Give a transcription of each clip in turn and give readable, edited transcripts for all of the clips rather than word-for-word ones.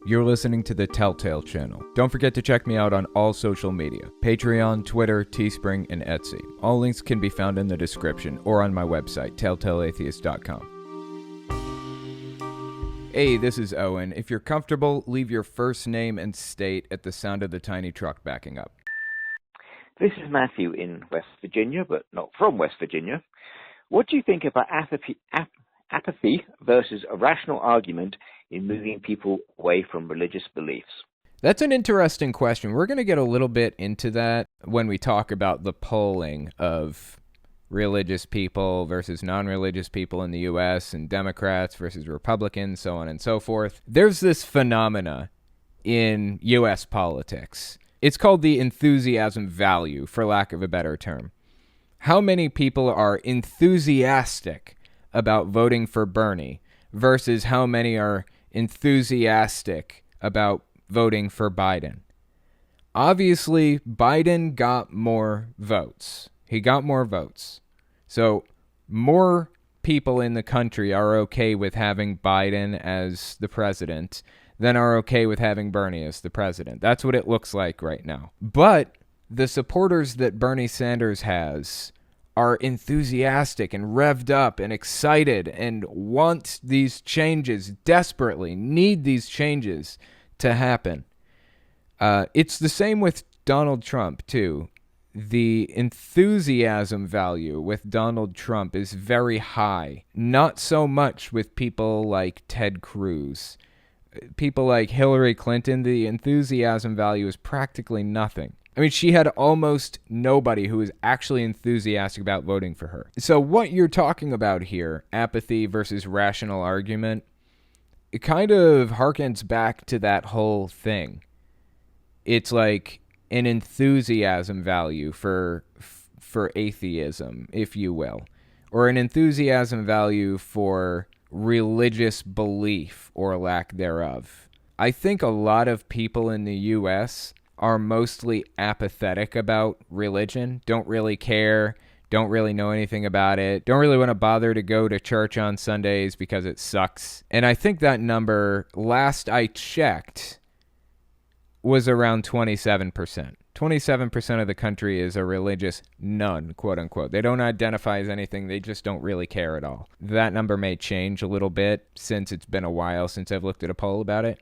You're listening to the Telltale channel. Don't forget to check me out on all social media: Patreon, Twitter, Teespring, and Etsy. All links can be found in the description or on my website, telltaleatheist.com. Hey, this is Owen. If you're comfortable, leave your first name and state at the sound of the tiny truck backing up. This is Matthew in West Virginia, but not from West Virginia. What do you think about apathy versus a rational argument in moving people away from religious beliefs? That's an interesting question. We're going to get a little bit into that when we talk about the polling of religious people versus non-religious people in the U.S. and Democrats versus Republicans, so on and so forth. There's this phenomena in U.S. politics. It's called the enthusiasm value, for lack of a better term. How many people are enthusiastic about voting for Bernie versus how many are enthusiastic about voting for Biden? Obviously, Biden got more votes. He got more votes. So more people in the country are okay with having Biden as the president than are okay with having Bernie as the president. That's what it looks like right now. But the supporters that Bernie Sanders has are enthusiastic and revved up and excited and want these changes desperately, need these changes to happen. It's the same with Donald Trump, too. The enthusiasm value with Donald Trump is very high. Not so much with people like Ted Cruz. People like Hillary Clinton, the enthusiasm value is practically nothing. I mean, she had almost nobody who was actually enthusiastic about voting for her. So what you're talking about here, apathy versus rational argument, it kind of harkens back to that whole thing. It's like an enthusiasm value for atheism, if you will, or an enthusiasm value for religious belief or lack thereof. I think a lot of people in the U.S. are mostly apathetic about religion, don't really care, don't really know anything about it, don't really want to bother to go to church on Sundays because it sucks. And I think that number, last I checked, was around 27%. 27% of the country is a religious none, quote unquote. They don't identify as anything. They just don't really care at all. That number may change a little bit since it's been a while since I've looked at a poll about it.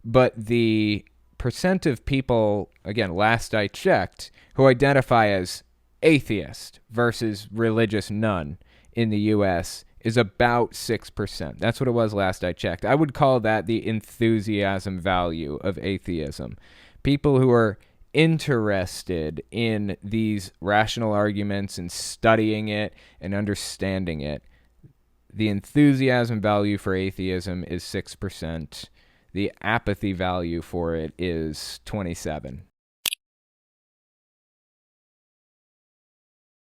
But the percent of people, again, last I checked, who identify as atheist versus religious none in the U.S. is about 6%. That's what it was last I checked. I would call that the enthusiasm value of atheism. People who are interested in these rational arguments and studying it and understanding it. The enthusiasm value for atheism is 6%. The apathy value for it is 27.